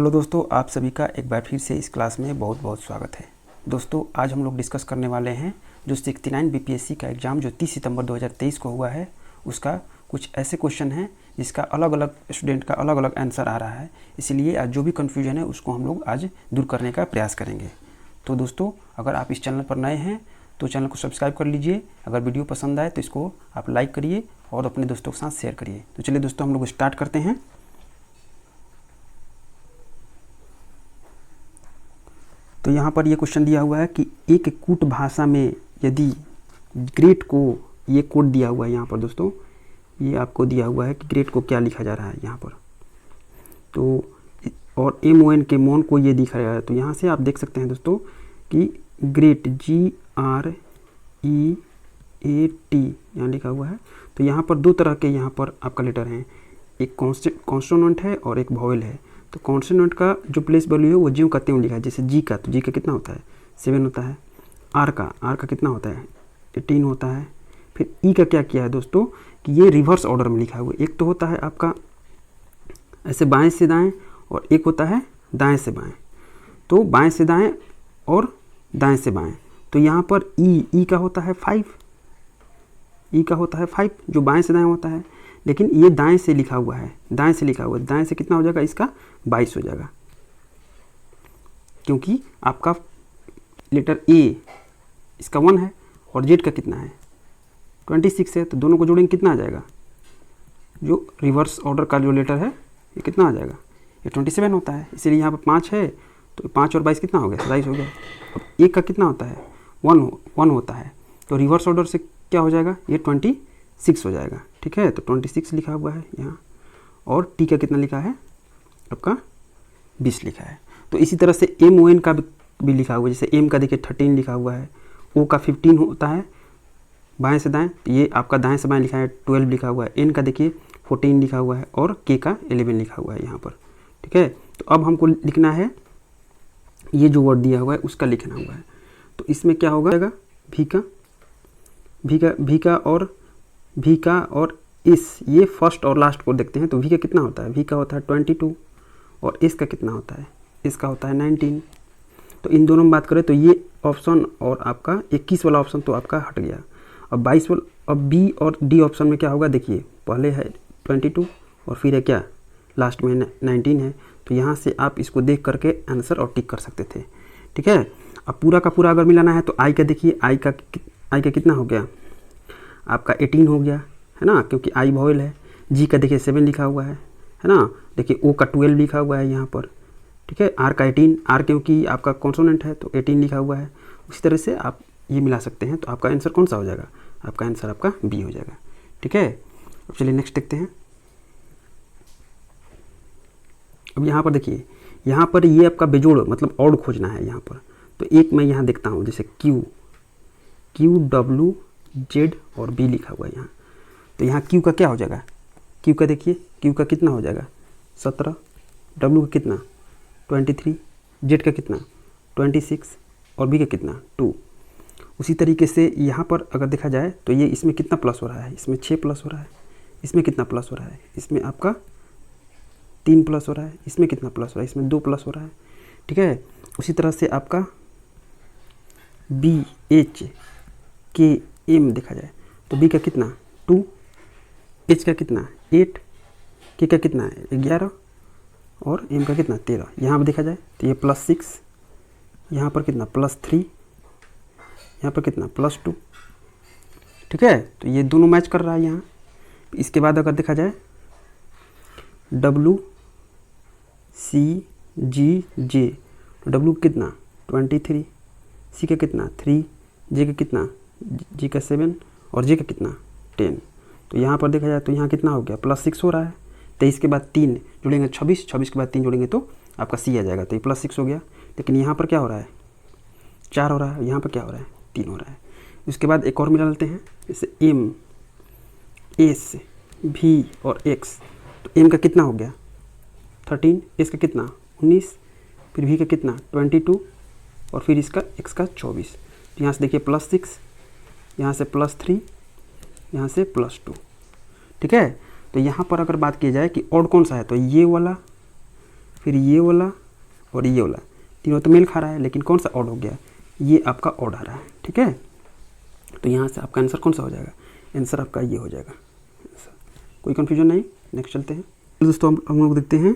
Hello दोस्तों, आप सभी का एक बार फिर से इस क्लास में बहुत बहुत स्वागत है। दोस्तों, आज हम लोग डिस्कस करने वाले हैं जो 69 बीपीएससी का एग्ज़ाम जो 30 सितंबर 2023 को हुआ है, उसका कुछ ऐसे क्वेश्चन हैं जिसका अलग अलग स्टूडेंट का अलग अलग आंसर आ रहा है। इसलिए आज जो भी कन्फ्यूजन है उसको हम लोग आज दूर करने का प्रयास करेंगे। तो दोस्तों, अगर आप इस चैनल पर नए हैं तो चैनल को सब्सक्राइब कर लीजिए। अगर वीडियो पसंद आए तो इसको आप लाइक करिए और अपने दोस्तों के साथ शेयर करिए। तो चलिए दोस्तों, हम लोग स्टार्ट करते हैं। तो यहाँ पर ये क्वेश्चन दिया हुआ है कि एक कूट भाषा में यदि ग्रेट को, ये कोड दिया हुआ है यहाँ पर दोस्तों, ये आपको दिया हुआ है कि ग्रेट को क्या लिखा जा रहा है यहाँ पर। तो और MON के मोन को ये दिखा रहा है। तो यहाँ से आप देख सकते हैं दोस्तों कि ग्रेट GREAT यहाँ लिखा हुआ है। तो यहाँ पर दो तरह के यहाँ पर आपका लेटर हैं, एक कॉन्सोनेंट है और एक वॉवेल है। तो कॉन्सोनेंट का जो प्लेस वैल्यू है वो ज्यों का त्यों लिखा है। जैसे जी का, तो जी का कितना होता है 7 होता है। आर का कितना होता है 18 होता है। फिर ई का क्या किया है दोस्तों कि ये रिवर्स ऑर्डर में लिखा हुआ है। एक तो होता है आपका ऐसे बाएं से दाएं और एक होता है दाएं से बाएं। तो बाएं से दाएं और दाएं से बाएं। तो यहाँ पर ई का होता है 5, ई का होता है 5 जो बाएं से दाएं होता है। लेकिन ये दाएं से लिखा हुआ है, दाएं से लिखा हुआ है। दाएं से कितना हो जाएगा, इसका 22 हो जाएगा, क्योंकि आपका लेटर ए इसका 1 है और जेड का कितना है 26 है। तो दोनों को जोड़ेंगे कितना आ जाएगा, जो रिवर्स ऑर्डर का जो लेटर है ये कितना आ जाएगा, ये 27 होता है। इसीलिए यहाँ पर 5 है तो 5 और 22 कितना हो गया, 27 हो गया। अब एक का कितना होता है 1 होता है। तो रिवर्स ऑर्डर से क्या हो जाएगा, ये 26 हो जाएगा। ठीक है, तो 26 लिखा हुआ है यहाँ। और टी का कितना लिखा है आपका 20 लिखा है। तो इसी तरह से MON का भी लिखा हुआ है। जैसे एम का देखिए 13 लिखा हुआ है, ओ का 15 होता है बाएं से दाएं, तो ये आपका दाएं से बाएं लिखा है 12 लिखा हुआ है। एन का देखिए 14 लिखा हुआ है और के का 11 लिखा हुआ है यहाँ पर। ठीक है, तो अब हमको लिखना है ये जो वर्ड दिया हुआ है उसका लिखना हुआ है। तो इसमें क्या होगा, भी का और इस, ये फर्स्ट और लास्ट को देखते हैं। तो वी का कितना होता है, वी का होता है 22 और इस का कितना होता है, इसका होता है 19। तो इन दोनों में बात करें तो ये ऑप्शन और आपका 21 वाला ऑप्शन तो आपका हट गया। अब 22 वाला, अब बी और डी ऑप्शन में क्या होगा, देखिए पहले है 22 और फिर है क्या लास्ट में 19 है। तो यहाँ से आप इसको देख करके आंसर और टिक कर सकते थे। ठीक है, अब पूरा का पूरा अगर मिलाना है तो आई का देखिए, आई का कितना हो गया आपका 18 हो गया है ना, क्योंकि आई वॉवेल है। जी का देखिए 7 लिखा हुआ है ना। देखिए ओ का 12 लिखा हुआ है यहाँ पर। ठीक है, आर का 18, आर क्योंकि आपका कॉन्सोनेंट है तो 18 लिखा हुआ है। उसी तरह से आप ये मिला सकते हैं। तो आपका आंसर कौन सा हो जाएगा, आपका आंसर आपका बी हो जाएगा। ठीक है, अब चलिए नेक्स्ट देखते हैं। अब यहाँ पर देखिए, यहाँ पर ये आपका बेजोड़ मतलब ऑड खोजना है यहाँ पर। तो एक मैं यहाँ देखता हूँ, जैसे क्यू डब्ल्यू जेड और बी लिखा हुआ है यहाँ। तो यहाँ क्यू का क्या हो जाएगा, क्यू का देखिए, क्यू का कितना हो जाएगा 17, डब्ल्यू का कितना 23, जेड का कितना 26 और बी का कितना 2। उसी तरीके से यहाँ पर अगर देखा जाए तो ये इसमें कितना प्लस हो रहा है, इसमें 6 प्लस हो रहा है, इसमें कितना प्लस हो रहा है, इसमें आपका 3 प्लस हो रहा है, इसमें कितना प्लस हो रहा है, इसमें 2 प्लस हो रहा है। ठीक है, उसी तरह से आपका BHKM देखा जाए तो बी का कितना 2, एच का कितना 8, के का कितना 11 और एम का कितना 13। यहाँ पर देखा जाए तो ये +6, यहाँ पर कितना +3, यहाँ पर कितना +2। ठीक है, तो ये दोनों मैच कर रहा है यहाँ। इसके बाद अगर देखा जाए WCGJ, तो डब्ल्यू कितना 23, सी का कितना 3, जे का कितना, जी का 7 और जे का कितना 10। तो यहाँ पर देखा जाए तो यहाँ कितना हो गया +6 हो रहा है। 23 के बाद 3 जोड़ेंगे 26, 26 के बाद 3 जोड़ेंगे तो आपका सी आ जाएगा। तो ये +6 हो गया। लेकिन यहाँ पर क्या हो रहा है 4 हो रहा है, यहाँ पर क्या हो रहा है 3 हो रहा है। उसके बाद एक और मिला लेते हैं, जैसे एम, एस, भी और एक्स। तो एम का कितना हो गया 13, एस का कितना 19, फिर भी का कितना 22 और फिर इसका एक्स का 24। तो यहाँ से देखिए +6, यहाँ से +3, यहाँ से +2। ठीक है, तो यहाँ पर अगर बात की जाए कि ऑड कौन सा है तो ये वाला फिर ये वाला और ये वाला, तीनों तो मेल खा रहा है, लेकिन कौन सा ऑड हो गया, ये आपका ऑड आ रहा है। ठीक है, तो यहाँ से आपका आंसर कौन सा हो जाएगा, आंसर आपका ये हो जाएगा। कोई कन्फ्यूजन नहीं, नेक्स्ट चलते हैं। दोस्तों हम लोग देखते हैं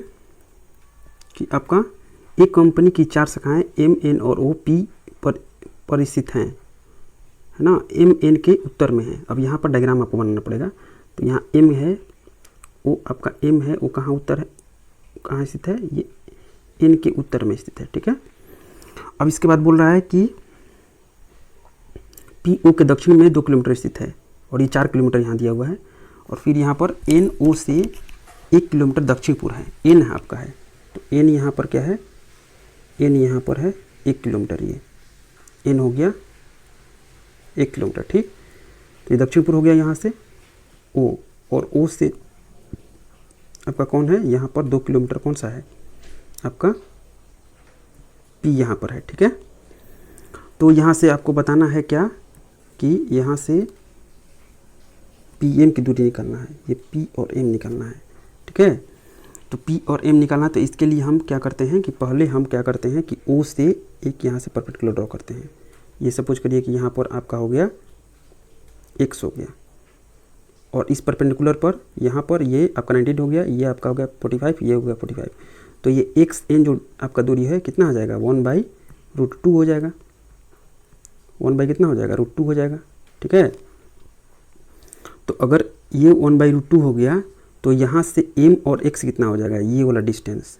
कि आपका एक कंपनी की 4 शाखाएं एम एन और ओ पी पर स्थित हैं, है ना, एम एन के उत्तर में है। अब यहाँ पर डायग्राम आपको बनाना पड़ेगा। तो यहाँ एम है, ओ आपका एम है, वो कहाँ उत्तर है, कहाँ स्थित है, ये एन के उत्तर में स्थित है। ठीक है, अब इसके बाद बोल रहा है कि पी ओ के दक्षिण में 2 किलोमीटर स्थित है, और ये 4 किलोमीटर यहाँ दिया हुआ है। और फिर यहाँ पर एन ओ से 1 किलोमीटर दक्षिण पूर्व है, एन है आपका है, तो एन यहाँ पर क्या है, एन यहाँ पर है 1 किलोमीटर, ये एन हो गया 1 किलोमीटर। ठीक, तो ये दक्षिण पूर्व हो गया यहाँ से ओ, और ओ से आपका कौन है, यहाँ पर 2 किलोमीटर कौन सा है आपका, पी यहाँ पर है। ठीक है, तो यहाँ से आपको बताना है क्या कि यहाँ से पी एम की दूरी निकालना है, ये पी और एम निकालना है। ठीक है, तो पी और एम निकालना, तो इसके लिए हम क्या करते हैं कि पहले हम क्या करते हैं कि ओ से एक यहाँ से परपेंडिकुलर ड्रॉ करते हैं। ये सपोज करिए कि यहाँ पर आपका हो गया x हो गया, और इस परपेंडिकुलर पर यहाँ पर ये आपका 90 हो गया, ये आपका हो गया 45, ये हो गया 45। तो ये एक्स एन जो आपका दूरी है कितना आ जाएगा, 1/√2 हो जाएगा, 1 बाई कितना हो जाएगा, √2 हो जाएगा। ठीक है, तो अगर ये 1/√2 हो गया, तो यहाँ से m और x कितना हो जाएगा, ये वाला डिस्टेंस,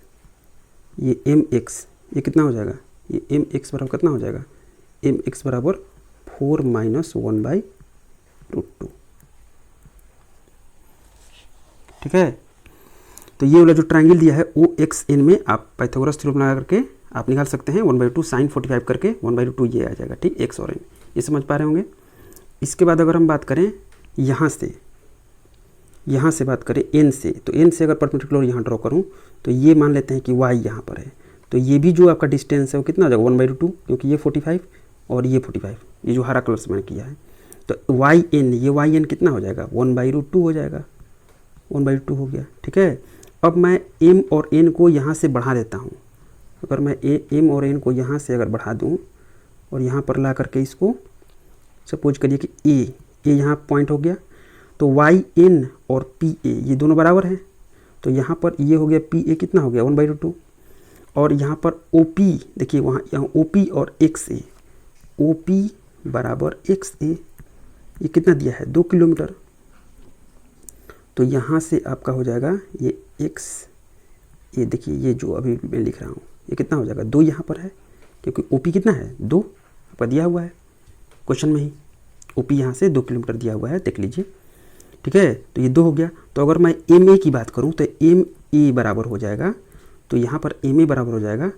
ये mx, ये कितना हो जाएगा, ये mx बराबर कितना हो जाएगा, mx बराबर 4 - 1/√2। ठीक है, तो ये वाला जो ट्रायंगल दिया है ओ एक्स एन में आप पाइथागोरस थ्योरम लगा करके आप निकाल सकते हैं 1/2 sin 45 करके 1/2 ये आ जाएगा। ठीक, एक्स और एन, ये समझ पा रहे होंगे। इसके बाद अगर हम बात करें यहाँ से बात करें एन से, तो एन से अगर परपेंडिकुलर यहाँ ड्रॉ करूँ तो ये मान लेते हैं कि वाई यहाँ पर है, तो ये भी जो आपका डिस्टेंस है वो कितना हो जाएगा 1/2, क्योंकि ये 45 और ये 45, ये जो हरा कलर से मैंने किया है। तो वाई एन, ये वाई एन कितना हो जाएगा 1/2 हो जाएगा, 1/2 हो गया। ठीक है, अब मैं m और n को यहाँ से बढ़ा देता हूँ। अगर मैं m और n को यहाँ से अगर बढ़ा दूँ और यहाँ पर ला करके इसको सपोज करिए कि a यहाँ पॉइंट हो गया, तो वाई एन और पी ए ये दोनों बराबर हैं, तो यहाँ पर ये हो गया पी ए कितना हो गया 1/2, और यहाँ पर ओ पी देखिए, यहाँ ओ पी और एक्स ए, ओ पी बराबर एक्स ए, ये कितना दिया है 2 किलोमीटर। तो यहाँ से आपका हो जाएगा ये x, ये देखिए ये जो अभी मैं लिख रहा हूँ ये कितना हो जाएगा 2 यहाँ पर है, क्योंकि OP कितना है 2 आपका दिया हुआ है क्वेश्चन में ही, OP यहाँ से 2 किलोमीटर दिया हुआ है, देख लीजिए। ठीक है, तो ये 2 हो गया। तो अगर मैं MA की बात करूँ तो MA बराबर हो जाएगा, तो यहाँ पर MA बराबर हो जाएगा,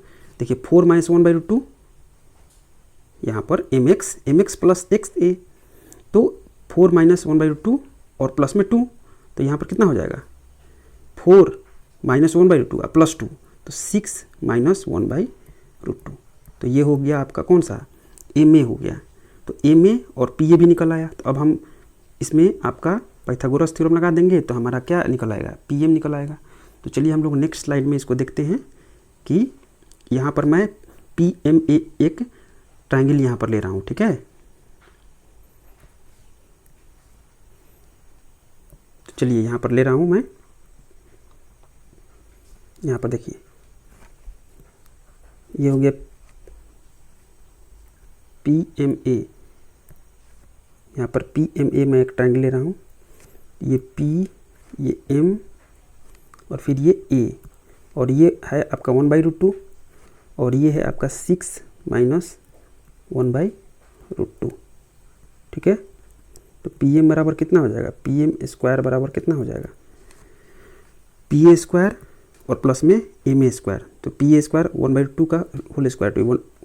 देखिए 4 - 1/2, यहाँ पर MX प्लस XA, तो 4 - 1/2 और प्लस में 2, तो यहाँ पर कितना हो जाएगा 4 - 1/2 प्लस 2, तो 6 - 1/2। तो ये हो गया आपका कौन सा MA हो गया। तो MA और PA भी निकल आया। तो अब हम इसमें आपका पाइथागोरस थ्योरम लगा देंगे, तो हमारा क्या निकल आएगा PM निकल आएगा। तो चलिए हम लोग नेक्स्ट स्लाइड में इसको देखते हैं कि यहाँ पर मैं PMA एक ट्रायंगल यहाँ पर ले रहा हूँ। ठीक है, तो चलिए यहाँ पर ले रहा हूँ मैं, यहाँ पर देखिए ये हो गया PMA, यहाँ पर PMA मैं एक ट्रायंगल ले रहा हूँ, ये P, ये M और फिर ये A, और ये है आपका 1/2 और ये है आपका 6 - 1/2। ठीक है, तो PM बराबर कितना हो जाएगा, PM स्क्वायर बराबर कितना हो जाएगा PA स्क्वायर और प्लस में MA स्क्वायर, तो PA स्क्वायर 1/2 का होल स्क्वायर तो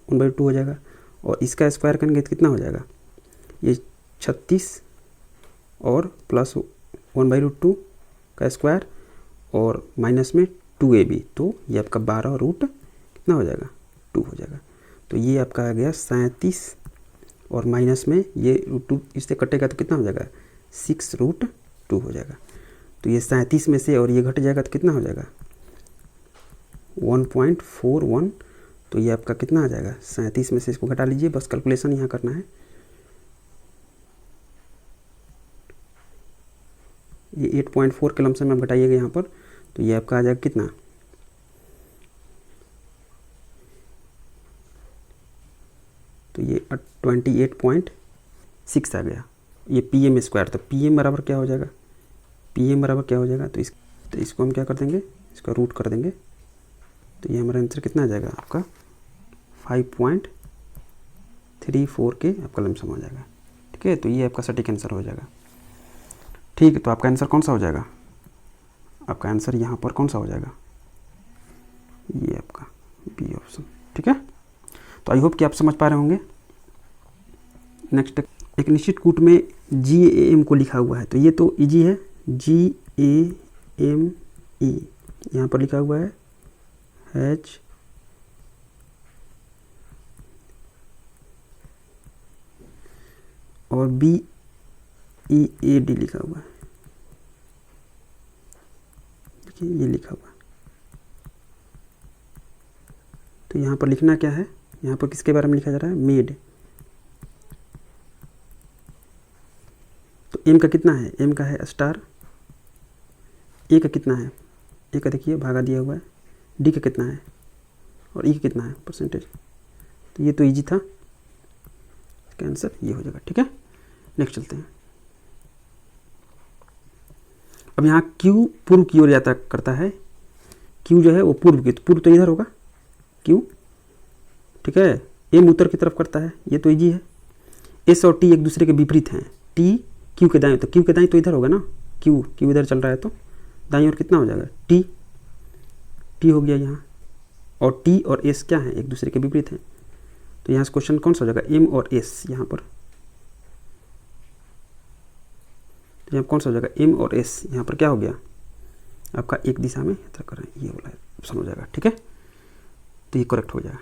1/2 हो जाएगा, और इसका स्क्वायर करेंगे तो कितना हो जाएगा ये 36 और प्लस 1/2 का स्क्वायर और माइनस में 2AB, तो ये आपका 12 रूट कितना हो जाएगा 2 हो जाएगा। तो ये आपका आ गया 37 और माइनस में ये √2 इससे कटेगा तो कितना हो जाएगा 6√2 हो जाएगा। तो ये 37 में से और ये घट जाएगा तो कितना हो जाएगा 1.41, तो ये आपका कितना आ जाएगा 37 में से इसको घटा लीजिए, बस कैलकुलेशन यहाँ करना है। ये 8.4 के लमसम में आप घटाइएगा यहाँ पर, तो ये आपका आ जाएगा कितना, तो ये 28.6 आ गया। ये PM स्क्वायर, तो PM बराबर क्या हो जाएगा, PM बराबर क्या हो जाएगा, तो इसको हम क्या कर देंगे, इसका रूट कर देंगे, तो ये हमारा आंसर कितना आ जाएगा आपका 5.34 के आपका लमसम हो जाएगा। ठीक है, तो ये आपका सटीक आंसर हो जाएगा। ठीक है, तो आपका आंसर कौन सा हो जाएगा, आपका आंसर यहाँ पर कौन सा हो जाएगा, ये आपका बी ऑप्शन। ठीक है, तो आई होप कि आप समझ पा रहे होंगे। नेक्स्ट, एक निश्चित कूट में GAM को लिखा हुआ है, तो ये तो इजी है, GAME यहाँ पर लिखा हुआ है H और BEAD लिखा हुआ है, देखिए ये लिखा हुआ है। तो यहाँ पर लिखना क्या है, यहाँ पर किसके बारे में लिखा जा रहा है, मेड। तो M का कितना है, M का है स्टार, A का कितना है, A का देखिए भागा दिया हुआ है, D का कितना है और E का कितना है परसेंटेज। तो ये तो इजी था, इसका आंसर ये हो जाएगा। ठीक है, नेक्स्ट चलते हैं। अब यहाँ Q पूर्व की ओर यात्रा करता है, Q जो है वो पूर्व की, तो पूर्व तो इधर होगा Q। ठीक है, M उत्तर की तरफ करता है, ये तो इजी है। S और T एक दूसरे के विपरीत हैं, T Q के दाएं, तो Q के दाएं तो इधर होगा ना, Q इधर चल रहा है, तो दाएं ओर कितना हो जाएगा, T हो गया यहाँ। और T और S क्या है, एक दूसरे के विपरीत हैं, तो यहाँ से क्वेश्चन कौन सा हो जाएगा, M और S यहाँ पर, तो यहाँ कौन सा हो जाएगा, M और S यहाँ पर क्या हो गया आपका एक दिशा में यात्रा कर रहे हैं, ये वाला ऑप्शन हो जाएगा। ठीक है, तो ये करेक्ट हो जाएगा।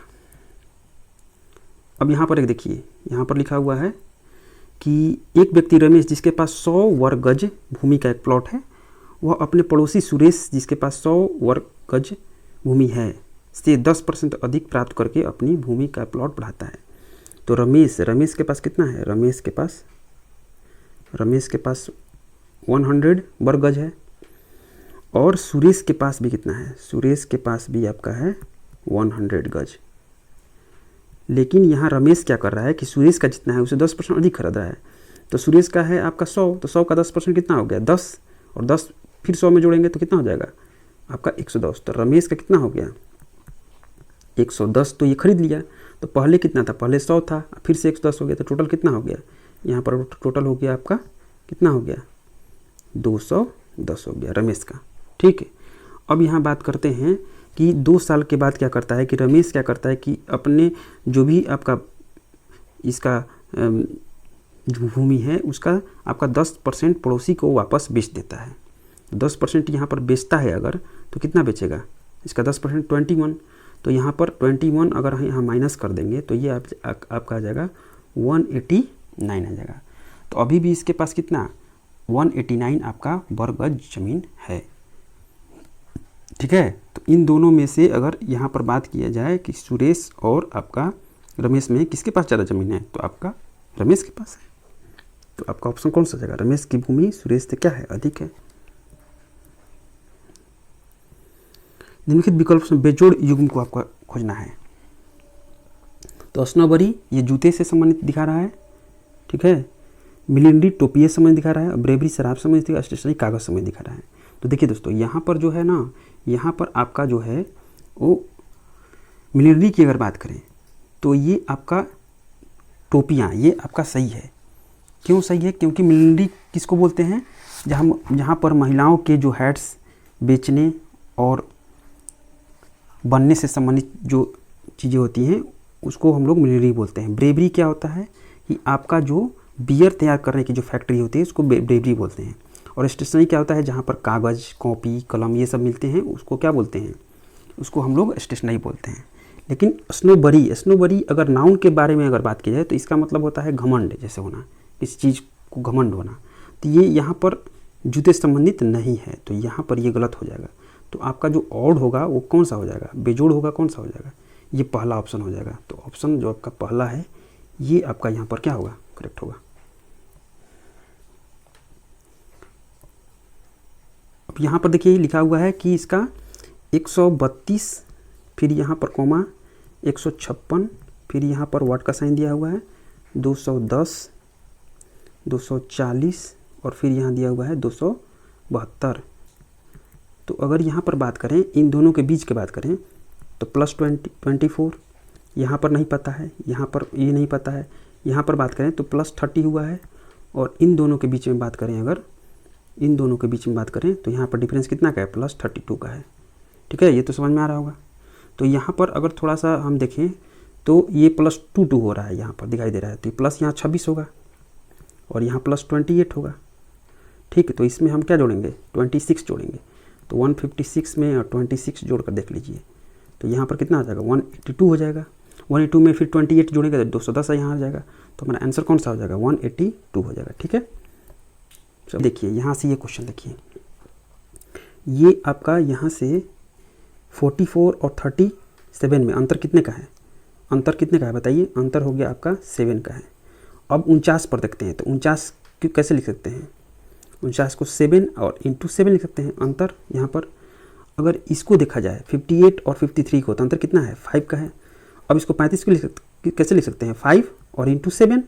अब यहाँ पर एक देखिए, यहाँ पर लिखा हुआ है कि एक व्यक्ति रमेश जिसके पास 100 वर्ग गज भूमि का एक प्लॉट है, वह अपने पड़ोसी सुरेश जिसके पास 100 वर्ग गज भूमि है से 10% अधिक प्राप्त करके अपनी भूमि का प्लॉट बढ़ाता है। तो रमेश के पास कितना है, रमेश के पास 100 वर्ग गज है, और सुरेश के पास भी कितना है, सुरेश के पास भी आपका है 100 गज। लेकिन यहाँ रमेश क्या कर रहा है कि सुरेश का जितना है उसे 10% अधिक खरीद रहा है। तो सुरेश का है आपका 100, तो 100 का 10% कितना हो गया 10, और 10 फिर 100 में जोड़ेंगे तो कितना हो जाएगा आपका 110। तो रमेश का कितना हो गया 110, तो ये खरीद लिया। तो पहले कितना था, पहले 100 था, फिर से 110 हो गया, तो टोटल कितना हो गया, यहाँ पर टोटल हो गया आपका कितना हो गया 210 हो गया रमेश का। ठीक है, अब यहाँ बात करते हैं कि 2 साल के बाद क्या करता है, कि रमेश क्या करता है कि अपने जो भी आपका इसका जो भूमि है उसका आपका 10% पड़ोसी को वापस बेच देता है। 10% यहाँ पर बेचता है अगर, तो कितना बेचेगा इसका 10% 21, तो यहाँ पर 21 अगर यहाँ माइनस कर देंगे तो ये आपका आ जाएगा 189 आ जाएगा। तो अभी भी इसके पास कितना 189 आपका वर्ग गज जमीन है। ठीक है, तो इन दोनों में से अगर यहाँ पर बात किया जाए कि सुरेश और आपका रमेश में किसके पास ज़्यादा ज़मीन है, तो आपका रमेश के पास है। तो आपका ऑप्शन कौन सा जाएगा, रमेश की भूमि सुरेश से क्या है अधिक है। निम्नलिखित विकल्प से बेजोड़ युग्म को आपको खोजना है। तो स्नोबरी ये जूते से संबंधित दिखा रहा है, ठीक है, मिलिंड्री टोपिए से संबंधित दिखा रहा है, और ब्रेवरी शराब से संबंधित दिखा रहा है, स्टेशनरी कागज से संबंधित दिखा रहा है। तो देखिए दोस्तों, यहाँ पर जो है ना, यहाँ पर आपका जो है वो मिलिंड्री की अगर बात करें तो ये आपका टोपियाँ ये आपका सही है। क्यों सही है, क्योंकि मिलिंड्री किसको बोलते हैं, जहाँ पर महिलाओं के जो हैट्स बेचने और बनने से संबंधित जो चीज़ें होती हैं उसको हम लोग मिलिंड्री बोलते हैं। ब्रेवरी क्या होता है कि आपका जो बियर तैयार करने की जो फैक्ट्री होती है उसको ब्रेवरी बोलते हैं। और स्टेशनरी क्या होता है, जहाँ पर कागज़ कॉपी कलम ये सब मिलते हैं उसको क्या बोलते हैं, उसको हम लोग स्टेशनरी बोलते हैं। लेकिन स्नोबरी अगर नाउन के बारे में अगर बात की जाए तो इसका मतलब होता है घमंड जैसे होना, इस चीज़ को घमंड होना। तो ये यहाँ पर जूते से संबंधित नहीं है, तो यहाँ पर ये गलत हो जाएगा। तो आपका जो ऑड होगा वो कौन सा हो जाएगा, बेजोड़ होगा, कौन सा हो जाएगा, ये पहला ऑप्शन हो जाएगा। तो ऑप्शन जो आपका पहला है ये आपका यहाँ पर क्या होगा, करेक्ट होगा। अब यहाँ पर देखिए लिखा हुआ है कि इसका 132, फिर यहाँ पर कोमा 156, फिर यहाँ पर वाट का साइन दिया हुआ है 210, 240 और फिर यहाँ दिया हुआ है 272। तो अगर यहाँ पर बात करें, इन दोनों के बीच की बात करें तो +24 यहाँ पर नहीं पता है, यहाँ पर ये नहीं पता है, यहाँ पर बात करें तो +30 हुआ है, और इन दोनों के बीच में बात करें, अगर इन दोनों के बीच में बात करें तो यहाँ पर डिफरेंस कितना का है, +32 का है। ठीक है, ये तो समझ में आ रहा होगा। तो यहाँ पर अगर थोड़ा सा हम देखें तो ये +22 हो रहा है, यहाँ पर दिखाई दे रहा है, तो प्लस यहाँ 26 होगा और यहाँ +28 होगा। ठीक है, तो इसमें हम क्या जोड़ेंगे, 26 जोड़ेंगे। तो 156 में और 26 जोड़ कर देख लीजिए, तो यहाँ पर कितना आ जाएगा, 182 हो जाएगा। 182 में फिर 28 जोड़ेंगे तो 210 यहाँ आ जाएगा। तो हमारा आंसर कौन सा हो जाएगा, 182 हो जाएगा। ठीक है, चलो देखिए यहाँ से ये क्वेश्चन देखिए, ये आपका यहाँ से 44 और 37 में अंतर कितने का है, अंतर कितने का है बताइए, अंतर हो गया आपका 7 का है। अब 49 पर देखते हैं, तो 49 क्यों कैसे लिख सकते हैं, 49 को 7 और इंटू 7 लिख सकते हैं। अंतर यहाँ पर अगर इसको देखा जाए 58 और 53 को, तो अंतर कितना है, 5 का है। अब इसको 35 को कैसे लिख सकते हैं, 5 और इंटू 7,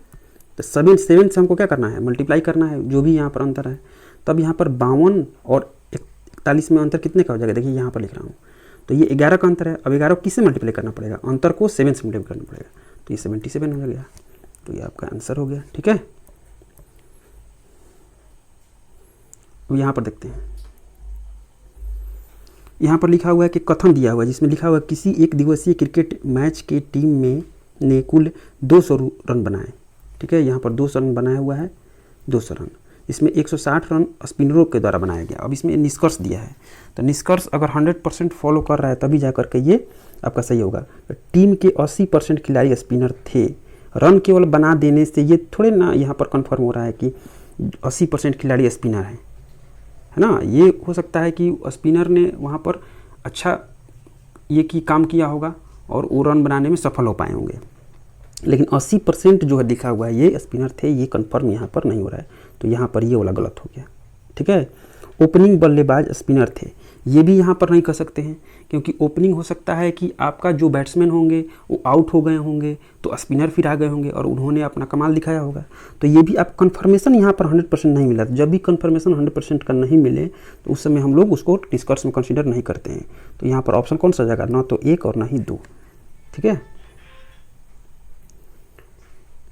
तो 7 से हमको क्या करना है, मल्टीप्लाई करना है जो भी यहाँ पर अंतर है। तब यहाँ पर 52 और 41 में अंतर कितने का हो जाएगा, देखिए यहाँ पर लिख रहा हूँ, तो ये 11 का अंतर है। अब 11 को किससे मल्टीप्लाई करना पड़ेगा, अंतर को 7 से मल्टीप्लाई करना पड़ेगा, तो ये 77 हो गया। तो ये आपका आंसर हो गया। ठीक है, अब यहाँ पर देखते हैं, यहाँ पर लिखा हुआ है कि कथन दिया हुआ है, जिसमें लिखा हुआ है किसी एक दिवसीय क्रिकेट मैच के टीम में ने कुल 200 रन बनाए। ठीक है, यहाँ पर 200 रन बनाया हुआ है, 200 रन, इसमें 160 रन स्पिनरों के द्वारा बनाया गया। अब इसमें निष्कर्ष दिया है, तो निष्कर्ष अगर 100% फॉलो कर रहा है तभी जा करके ये आपका सही होगा। टीम के 80% खिलाड़ी स्पिनर थे, रन केवल बना देने से ये थोड़े ना यहाँ पर कन्फर्म हो रहा है कि 80% खिलाड़ी स्पिनर है ना। ये हो सकता है कि स्पिनर ने वहाँ पर अच्छा ये की काम किया होगा और वो रन बनाने में सफल हो पाए होंगे, लेकिन 80% जो है लिखा हुआ है ये स्पिनर थे, ये कंफर्म यहाँ पर नहीं हो रहा है, तो यहाँ पर ये वाला गलत हो गया। ठीक है, ओपनिंग बल्लेबाज स्पिनर थे, ये भी यहाँ पर नहीं कर सकते हैं, क्योंकि ओपनिंग हो सकता है कि आपका जो बैट्समैन होंगे वो आउट हो गए होंगे, तो स्पिनर फिर आ गए होंगे और उन्होंने अपना कमाल दिखाया होगा। तो ये भी आप कन्फर्मेशन यहाँ पर 100% नहीं मिला। जब भी कन्फर्मेशन 100% का नहीं मिले तो उस समय हम लोग उसको निष्कर्ष में कंसिडर नहीं करते हैं। तो यहाँ पर ऑप्शन कौन सा जाएगा, ना तो 1 और ना ही 2। ठीक है,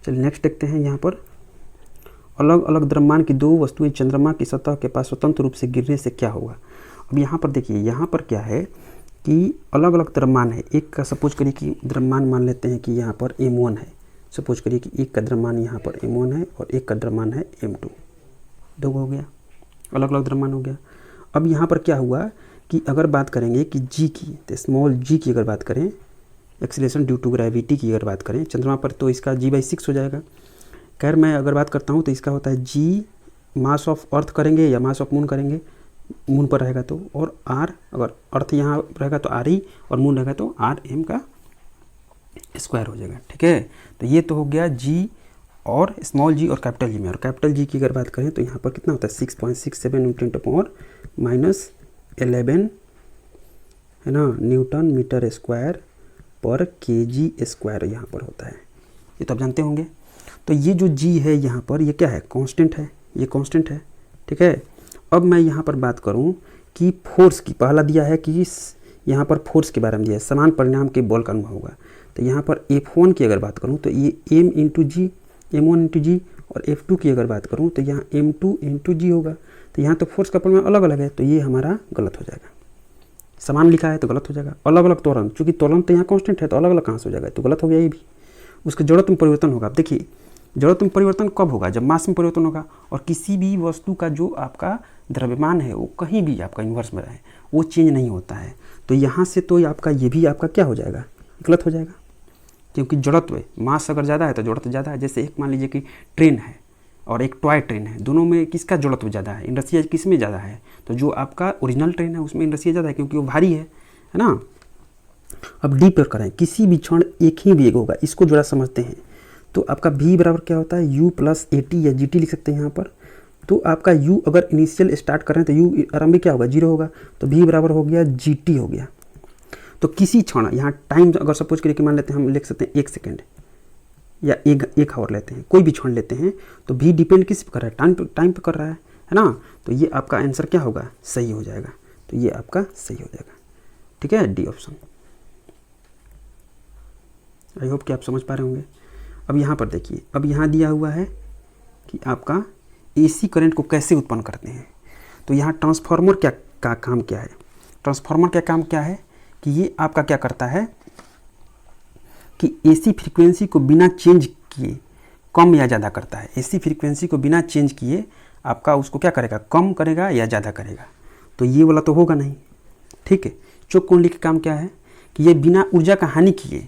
चलिए नेक्स्ट देखते हैं। यहाँ पर अलग अलग द्रव्यमान की 2 वस्तुएं चंद्रमा की सतह के पास स्वतंत्र रूप से गिरने से क्या होगा। अब यहाँ पर देखिए, यहाँ पर क्या है कि अलग अलग द्रव्यमान है। एक का सपोज करिए कि द्रव्यमान मान लेते हैं कि यहाँ पर m1 है, सपोज करिए कि एक का द्रव्यमान यहाँ पर m1 है और एक का द्रव्यमान है m2, 2 हो गया, अलग अलग द्रव्यमान हो गया। अब यहाँ पर क्या हुआ कि अगर बात करेंगे कि g की, तो स्मॉल g की अगर बात करें, एक्सीलरेशन ड्यू टू ग्रेविटी की अगर बात करें चंद्रमा पर, तो इसका g/6 हो जाएगा। खैर मैं अगर बात करता हूँ तो इसका होता है g मास ऑफ अर्थ करेंगे या मास ऑफ मून करेंगे, मून पर रहेगा तो, और r अगर अर्थ यहाँ रहेगा तो r ही, और मून रहेगा तो rm का स्क्वायर हो जाएगा। ठीक है, तो ये तो हो गया g और स्मॉल g और कैपिटल g में। और कैपिटल g की अगर बात करें तो यहाँ पर कितना होता है 6.67 ×10⁻11 है ना, न्यूटन मीटर स्क्वायर पर kg स्क्वायर यहाँ पर होता है, ये तो आप जानते होंगे। तो ये जो g है यहाँ पर, ये क्या है, कांस्टेंट है, ये कांस्टेंट है। ठीक है, अब मैं यहाँ पर बात करूँ कि फोर्स की, पहला दिया है कि यहाँ पर फोर्स के बारे में दिया है, समान परिणाम के बल का अनुभव होगा। तो यहाँ पर F1 की अगर बात करूँ तो ये m × g, m1 × g, और F2 की अगर बात करूँ तो यहाँ m2 × g होगा। तो यहाँ तो फोर्स का परिमाण अलग अलग है, तो ये हमारा गलत हो जाएगा। समान लिखा है तो गलत हो जाएगा। अलग अलग त्वरण, चूँकि त्वरण तो यहाँ कांस्टेंट है तो अलग अलग कहाँ से हो जाएगा, तो गलत हो गया ये भी। उसके जड़त्व में परिवर्तन होगा। अब देखिए जड़त्व में परिवर्तन कब होगा, जब मास में परिवर्तन होगा, और किसी भी वस्तु का जो आपका द्रव्यमान है वो कहीं भी आपका इन्वर्स में रहे, वो चेंज नहीं होता है। तो यहाँ से तो आपका ये भी आपका क्या हो जाएगा, गलत हो जाएगा, क्योंकि जड़त्व मास अगर ज़्यादा है तो जड़त्व ज़्यादा है। जैसे एक मान लीजिए कि ट्रेन है और एक टॉय ट्रेन है, दोनों में किसका जड़त्व ज़्यादा है, इनर्शिया किस में ज़्यादा है? तो जो आपका ओरिजिनल ट्रेन है उसमें इनर्शिया ज़्यादा है क्योंकि वो भारी है ना। अब डी पर करें, किसी भी क्षण एक ही वेग होगा, इसको जरा समझते हैं। तो आपका v बराबर क्या होता है, u प्लस ए टी या जी टी लिख सकते हैं यहाँ पर। तो आपका u अगर इनिशियल स्टार्ट कर रहे हैं तो u आरंभिक क्या होगा, 0 होगा, तो v बराबर हो गया जी टी हो गया। तो किसी क्षण यहाँ टाइम अगर सपोज करिए कि मान लेते हैं हम लिख सकते हैं 1 सेकेंड या एक आवर लेते हैं, कोई भी क्षण लेते हैं, तो v डिपेंड किस पर कर रहा है, टाइम पे कर रहा है ना। तो ये आपका आंसर क्या होगा, सही हो जाएगा। तो ये आपका सही हो जाएगा, ठीक है, डी ऑप्शन। आई होप कि आप समझ पा रहे होंगे। अब यहाँ पर देखिए, अब यहाँ दिया हुआ है कि आपका एसी करंट को कैसे उत्पन्न करते हैं। तो यहाँ ट्रांसफार्मर का काम क्या है, ट्रांसफार्मर का काम क्या है कि ये आपका क्या करता है कि एसी फ्रीक्वेंसी को बिना चेंज किए कम या ज़्यादा करता है। एसी फ्रीक्वेंसी को बिना चेंज किए आपका उसको क्या करेगा, कम करेगा या ज़्यादा करेगा। तो ये वाला तो होगा नहीं, ठीक है। चौक कुंडली का काम क्या है कि ये बिना ऊर्जा का हानि किए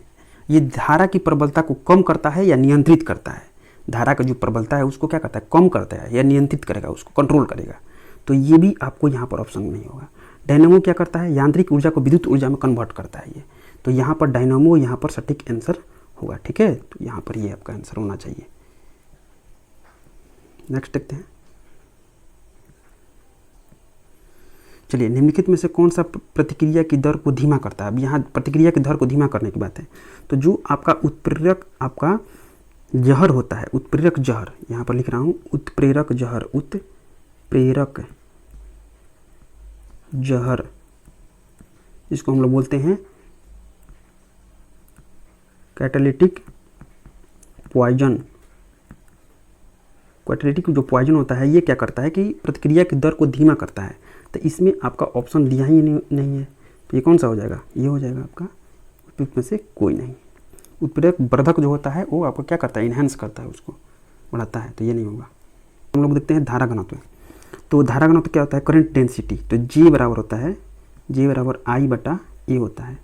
ये धारा की प्रबलता को कम करता है या नियंत्रित करता है। धारा का जो प्रबलता है उसको क्या करता है, कम करता है या नियंत्रित करेगा, उसको कंट्रोल करेगा। तो ये भी आपको यहाँ पर ऑप्शन नहीं होगा। डायनामो क्या करता है, यांत्रिक ऊर्जा को विद्युत ऊर्जा में कन्वर्ट करता है ये। तो यहाँ पर डायनामो यहाँ पर सटीक आंसर होगा, ठीक है। तो यहाँ पर ये आपका आंसर होना चाहिए। नेक्स्ट देखते हैं। चलिए, निम्नलिखित में से कौन सा प्रतिक्रिया की दर को धीमा करता है। अब यहाँ प्रतिक्रिया की दर को धीमा करने की बात है। तो जो आपका उत्प्रेरक आपका जहर होता है, उत्प्रेरक जहर, यहाँ पर लिख रहा हूँ उत्प्रेरक जहर, उत्प्रेरक जहर, इसको हम लोग बोलते हैं कैटालिटिक पॉइजन। कैटालिटिक जो पॉइजन होता है ये क्या करता है कि प्रतिक्रिया की दर को धीमा करता है। तो इसमें आपका ऑप्शन दिया ही नहीं है, तो ये कौन सा हो जाएगा, ये हो जाएगा आपका, में से कोई नहीं। उत्प्रेरक वर्धक जो होता है वो आपको क्या करता है, इन्हेंस करता है, उसको बढ़ाता है, तो ये नहीं होगा। हम लोग देखते हैं धारा घनत्व। तो धारा घनत्व क्या होता है, करंट डेंसिटी। तो J बराबर होता है, J बराबर I बटा A होता है।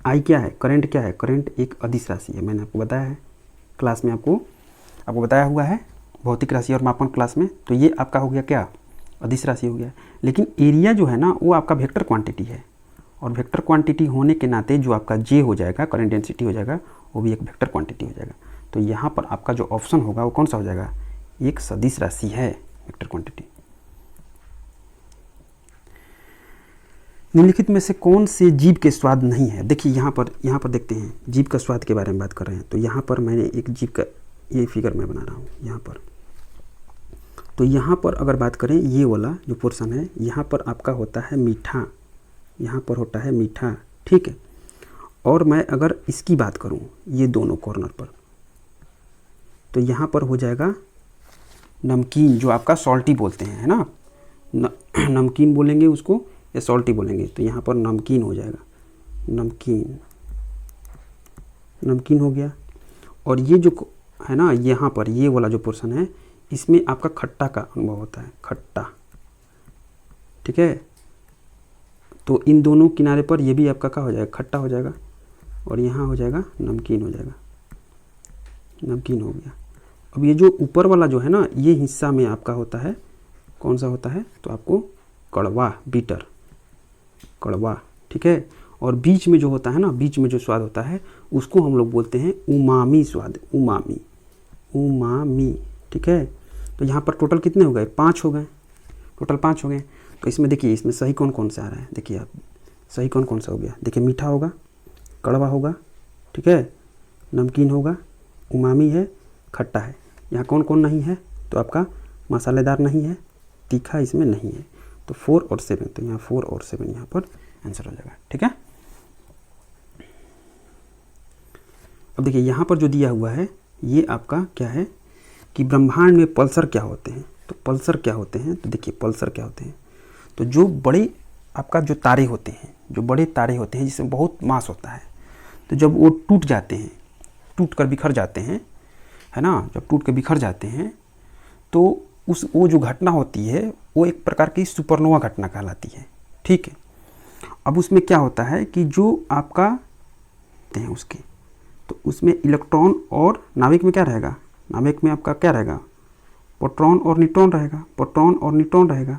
I क्या है, करंट क्या है, करंट एक अदिश राशि है, मैंने आपको बताया है क्लास में, आपको बताया हुआ है भौतिक राशि और मापन क्लास में। तो ये आपका हो गया क्या, अदिश राशि हो गया। लेकिन एरिया जो है ना वो आपका वेक्टर क्वांटिटी है, और वेक्टर क्वांटिटी होने के नाते जो आपका J हो जाएगा, करंट डेंसिटी हो जाएगा, वो भी एक वेक्टर क्वांटिटी हो जाएगा। तो यहाँ पर आपका जो ऑप्शन होगा वो कौन सा हो जाएगा, एक सदिश राशि है, वेक्टर क्वांटिटी। निम्नलिखित में से कौन से जीव के स्वाद नहीं है। देखिए यहाँ पर देखते हैं, जीव का स्वाद के बारे में बात कर रहे हैं। तो यहाँ पर मैंने एक जीव का ये फिगर मैं बना रहा हूँ यहाँ पर। तो यहाँ पर अगर बात करें, ये वाला जो पोर्शन है यहाँ पर आपका होता है मीठा, यहाँ पर होता है मीठा, ठीक है। और मैं अगर इसकी बात करूँ ये दोनों कॉर्नर पर, तो यहाँ पर हो जाएगा नमकीन, जो आपका सॉल्टी बोलते हैं, है ना, नमकीन बोलेंगे उसको या सॉल्टी बोलेंगे। तो यहाँ पर नमकीन हो जाएगा, नमकीन हो गया। और ये जो है ना यहाँ पर ये वाला जो पोर्शन है इसमें आपका खट्टा का अनुभव होता है, खट्टा, ठीक है। तो इन दोनों किनारे पर ये भी आपका क्या हो जाएगा, खट्टा हो जाएगा, और यहाँ हो जाएगा नमकीन हो जाएगा, नमकीन हो गया। अब ये जो ऊपर वाला जो है ना ये हिस्सा में आपका होता है, कौन सा होता है, तो आपको कड़वा, बीटर, कड़वा, ठीक है। और बीच में जो होता है ना, बीच में जो स्वाद होता है उसको हम लोग बोलते हैं उमामी स्वाद, उमामी, ठीक है। तो यहाँ पर टोटल कितने हो गए, 5 हो गए, टोटल 5 हो गए। तो इसमें देखिए, इसमें सही कौन कौन सा आ रहा है, देखिए आप, सही कौन कौन सा हो गया, देखिए मीठा होगा, कड़वा होगा, ठीक है, नमकीन होगा, उमामी है, खट्टा है। यहाँ कौन कौन नहीं है, तो आपका मसालेदार नहीं है, तीखा इसमें नहीं है। तो 4 और 7, तो यहाँ 4 और 7 यहाँ पर आंसर हो जाएगा, ठीक है। अब देखिए यहाँ पर जो दिया हुआ है ये आपका क्या है कि ब्रह्मांड में पल्सर क्या होते हैं। तो पल्सर क्या होते हैं, तो देखिए पल्सर क्या होते हैं, तो जो बड़े आपका जो तारे होते हैं, जो बड़े तारे होते हैं जिसमें बहुत मास होता है, तो जब वो टूट जाते हैं, टूट कर बिखर जाते हैं, है ना, जब टूट कर बिखर जाते हैं तो वो जो घटना होती है वो एक प्रकार की सुपरनोवा घटना कहलाती है, ठीक है। अब उसमें क्या होता है कि जो आपका हैं उसके, तो उसमें इलेक्ट्रॉन और नाभिक में क्या रहेगा, नाभिक में आपका क्या रहेगा, प्रोटॉन और न्यूट्रॉन रहेगा, प्रोटॉन और न्यूट्रॉन रहेगा,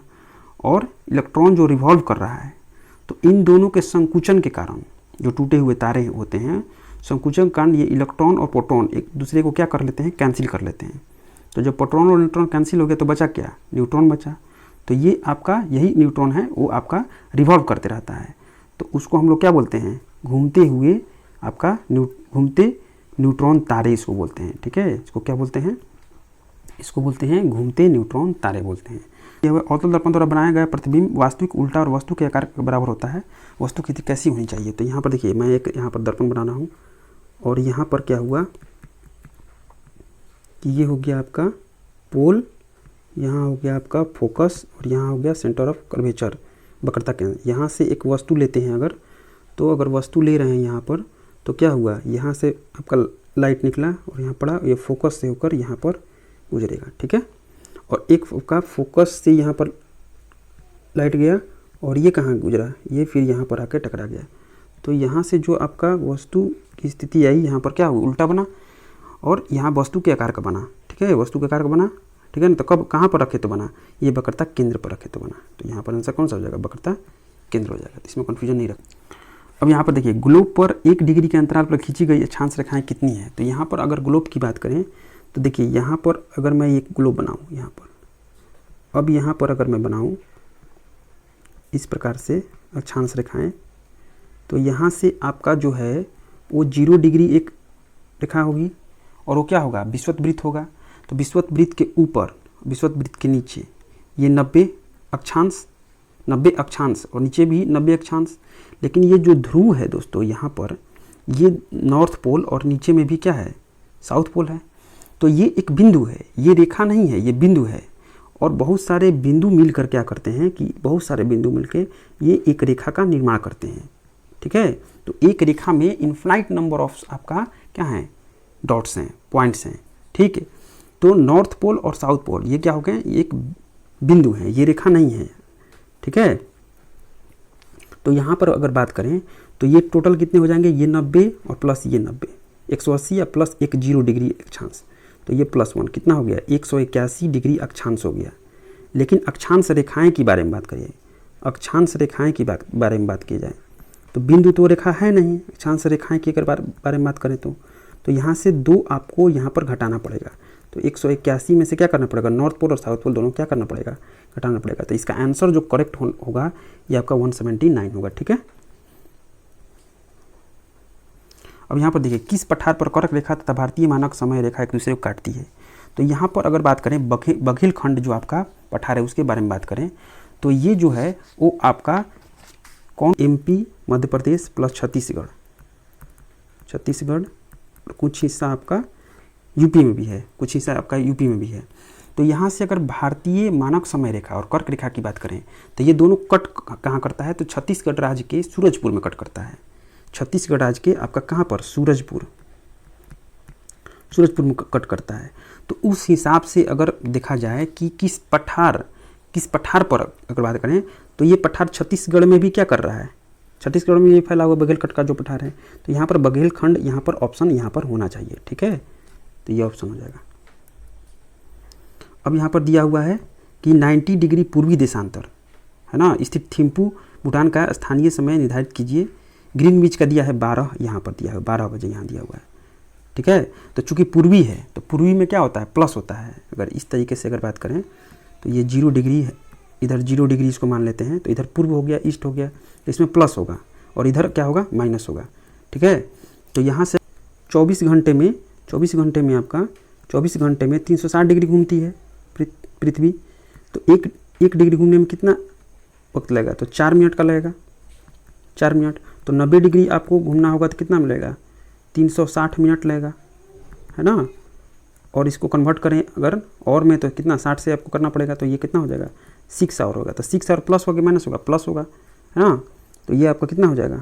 और इलेक्ट्रॉन जो रिवॉल्व कर रहा है। तो इन दोनों के संकुचन के कारण, जो टूटे हुए तारे होते हैं, संकुचन के कारण ये इलेक्ट्रॉन और प्रोटॉन एक दूसरे को क्या कर लेते हैं, कैंसिल कर लेते हैं। तो जब प्रोटॉन और न्यूट्रॉन कैंसिल हो गया तो बचा क्या, न्यूट्रॉन बचा। तो ये आपका यही न्यूट्रॉन है, वो आपका रिवॉल्व करते रहता है। तो उसको हम लोग क्या बोलते हैं, घूमते हुए आपका घूमते न्यूट्रॉन तारे इसको बोलते हैं। ठीक है, इसको क्या बोलते हैं, इसको बोलते हैं घूमते न्यूट्रॉन तारे बोलते हैं। यह अवतल दर्पण द्वारा बनाया गया प्रतिबिंब वास्तविक उल्टा और वस्तु के आकार के बराबर होता है। वस्तु की कैसी होनी चाहिए, तो यहाँ पर देखिए मैं एक यहाँ पर दर्पण बनाना हूँ, और यहाँ पर क्या हुआ कि ये हो गया आपका पोल, यहाँ हो गया आपका फोकस, और यहाँ हो गया सेंटर ऑफ कर्वेचर, वक्रता केंद्र। यहाँ से एक वस्तु लेते हैं अगर, तो अगर वस्तु ले रहे हैं यहाँ पर, तो क्या हुआ, यहाँ से आपका लाइट निकला और यहाँ पड़ा, ये फोकस से होकर यहाँ पर गुजरेगा। ठीक है, और एक का फोकस से यहाँ पर लाइट गया, और ये कहाँ गुजरा, ये फिर यहाँ पर आके टकरा गया। तो यहाँ से जो आपका वस्तु की स्थिति आई, यहाँ पर क्या हुआ, उल्टा बना, और यहाँ वस्तु के आकार का बना। ठीक है, वस्तु के आकार का बना। ठीक है ना, तो कब कहाँ पर रखे तो बना, ये वक्रता केंद्र पर रखे तो बना। तो यहाँ पर आंसर कौन सा हो जाएगा, वक्रता केंद्र हो जाएगा। तो इसमें कन्फ्यूजन नहीं रख। अब यहाँ पर देखिए, ग्लोब पर 1 डिग्री के अंतराल पर खींची गई अक्षांश रेखाएं कितनी है। तो यहाँ पर अगर ग्लोब की बात करें तो देखिए, यहाँ पर अगर मैं एक ग्लोब बनाऊँ यहाँ पर, अब यहाँ पर अगर मैं बनाऊँ इस प्रकार से अक्षांश रेखाएं, तो यहाँ से आपका जो है वो 0 डिग्री एक रेखा होगी, और वो क्या होगा, विषुवत होगा। तो विषुवत वृत्त के ऊपर, विषुवत वृत्त के नीचे ये 90 अक्षांश और नीचे भी 90 अक्षांश। लेकिन ये जो ध्रुव है दोस्तों, यहाँ पर ये नॉर्थ पोल और नीचे में भी क्या है, साउथ पोल है। तो ये एक बिंदु है, ये रेखा नहीं है, ये बिंदु है। और बहुत सारे बिंदु मिलकर क्या करते हैं कि बहुत सारे बिंदु मिलकर ये एक रेखा का निर्माण करते हैं। ठीक है, तो एक रेखा में इनफाइनाइट नंबर ऑफ आपका क्या है, डॉट्स हैं, पॉइंट्स हैं। ठीक है, तो नॉर्थ पोल और साउथ पोल ये क्या हो गए, एक बिंदु है, ये रेखा नहीं है। ठीक है, तो यहाँ पर अगर बात करें तो ये टोटल कितने हो जाएंगे, ये 90 और प्लस ये 90, 180 या प्लस एक 0 डिग्री अक्षांश, तो ये +1 कितना हो गया, 181 डिग्री अक्षांश हो गया। लेकिन अक्षांश रेखाएं की बारे में बात करिए, अक्षांश रेखाएं की बारे में बात की जाए तो बिंदु तो रेखा है नहीं, अक्षांश रेखाएं की अगर बारे में बात करें तो यहाँ से 2 आपको यहाँ पर घटाना पड़ेगा। तो 181 में से क्या करना पड़ेगा, नॉर्थ पोल और साउथ पोल दोनों क्या करना पड़ेगा, घटाना पड़ेगा। तो इसका आंसर जो करेक्ट होगा ये आपका 179 होगा। ठीक है, अब यहाँ पर देखिए, किस पठार पर कर्क रेखा तथा भारतीय मानक समय रेखा एक दूसरे को काटती है। तो यहाँ पर अगर बात करें बघेल खंड जो आपका पठार है उसके बारे में बात करें तो ये जो है वो आपका कौन, MP मध्य प्रदेश प्लस छत्तीसगढ़, कुछ हिस्सा आपका यूपी में भी है, कुछ हिस्सा आपका यूपी में भी है। तो यहाँ से अगर भारतीय मानक समय रेखा और कर्क रेखा की बात करें तो ये दोनों कट कहाँ करता है, तो छत्तीसगढ़ राज्य के सूरजपुर में कट करता है। छत्तीसगढ़ राज्य के आपका कहाँ पर, सूरजपुर में कट करता है। तो उस हिसाब से अगर देखा जाए कि किस पठार पर अगर बात करें तो ये पठार छत्तीसगढ़ में भी क्या कर रहा है, छत्तीसगढ़ में ये फैला हुआ बघेलखंड का जो पठार है। तो यहाँ पर बघेलखंड, यहाँ पर ऑप्शन यहाँ पर होना चाहिए। ठीक है, तो ये ऑप्शन हो जाएगा। अब यहाँ पर दिया हुआ है कि 90 डिग्री पूर्वी देशांतर है ना स्थित थिम्पू भूटान का स्थानीय समय निर्धारित कीजिए। ग्रीनविच का दिया है 12, यहाँ पर दिया है 12 बजे यहाँ दिया हुआ है। ठीक है, तो चूंकि पूर्वी है तो पूर्वी में क्या होता है, प्लस होता है। अगर इस तरीके से अगर बात करें तो ये 0 डिग्री है, इधर 0 डिग्री इसको मान लेते हैं, तो इधर पूर्व हो गया, ईस्ट हो गया, तो इसमें प्लस होगा और इधर क्या होगा, माइनस होगा। ठीक है, तो यहाँ से 24 घंटे में आपका 24 घंटे में 360 डिग्री घूमती है पृथ्वी। तो एक डिग्री घूमने में कितना वक्त लगेगा, तो 4 मिनट का लगेगा, 4 मिनट। तो 90 डिग्री आपको घूमना होगा तो कितना मिलेगा, 360 मिनट लगेगा, है ना। और इसको कन्वर्ट करें अगर और में तो कितना, 60 से आपको करना पड़ेगा, तो ये कितना हो जाएगा, 6 आवर होगा। तो 6 आवर प्लस होगा माइनस होगा, प्लस होगा, है ना। तो ये आपका कितना हो जाएगा,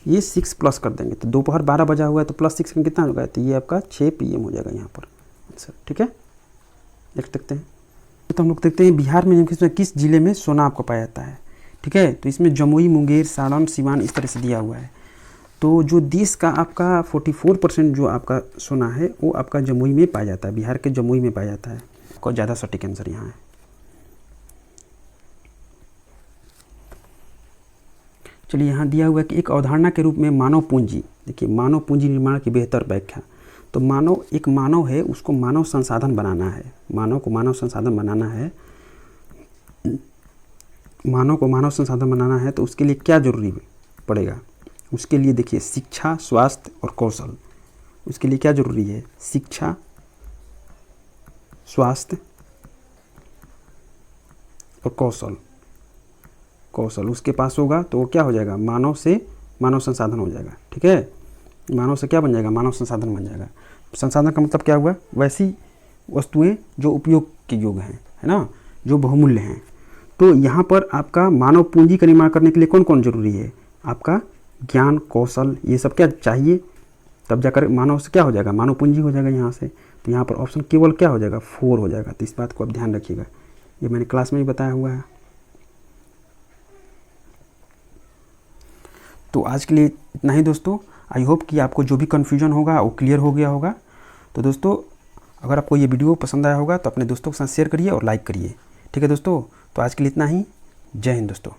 ये 6 प्लस कर देंगे तो दोपहर 12 बजा हुआ है तो +6 का कितना होगा, तो ये आपका 6 PM हो जाएगा यहाँ पर आंसर। ठीक है, देख सकते हैं। तो हम लोग देखते हैं बिहार में किस जिले में सोना आपको पाया जाता है। ठीक है, तो इसमें जमुई, मुंगेर, सारण, सिवान इस तरह से दिया हुआ है। तो जो देश का आपका 44% जो आपका सोना है वो आपका जमुई में पाया जाता है, बिहार के जमुई में पाया जाता है। को ज़्यादा सटीक आंसर यहाँ है। चलिए यहाँ दिया हुआ है कि एक अवधारणा के रूप में मानव पूंजी, देखिए मानव पूंजी निर्माण की बेहतर व्याख्या। तो मानव, एक मानव है, उसको मानव संसाधन बनाना है, मानव को मानव संसाधन बनाना है, मानव को मानव संसाधन बनाना है तो उसके लिए क्या जरूरी पड़ेगा? उसके लिए देखिए शिक्षा, स्वास्थ्य और कौशल। उसके लिए क्या जरूरी है? शिक्षा, स्वास्थ्य और कौशल। कौशल उसके पास होगा तो वो क्या हो जाएगा? मानव से मानव संसाधन हो जाएगा। ठीक है, मानव से क्या बन जाएगा? मानव संसाधन बन जाएगा। संसाधन का मतलब क्या हुआ? वैसी वस्तुएं जो उपयोग के योग्य हैं, है ना, जो बहुमूल्य हैं। तो यहाँ पर आपका मानव पूंजी का निर्माण करने के लिए कौन कौन जरूरी है? आपका ज्ञान, कौशल, ये सब क्या चाहिए, तब जाकर मानव से क्या हो जाएगा? मानव पूंजी हो जाएगा यहाँ से। तो यहाँ पर ऑप्शन केवल क्या हो जाएगा? 4 हो जाएगा। तो इस बात को आप ध्यान रखिएगा, ये मैंने क्लास में ही बताया हुआ है। तो आज के लिए इतना ही दोस्तों। आई होप कि आपको जो भी कन्फ्यूजन होगा वो क्लियर हो गया होगा। तो दोस्तों अगर आपको ये वीडियो पसंद आया होगा तो अपने दोस्तों के साथ शेयर करिए और लाइक करिए। ठीक है दोस्तों, तो आज के लिए इतना ही। जय हिंद दोस्तों।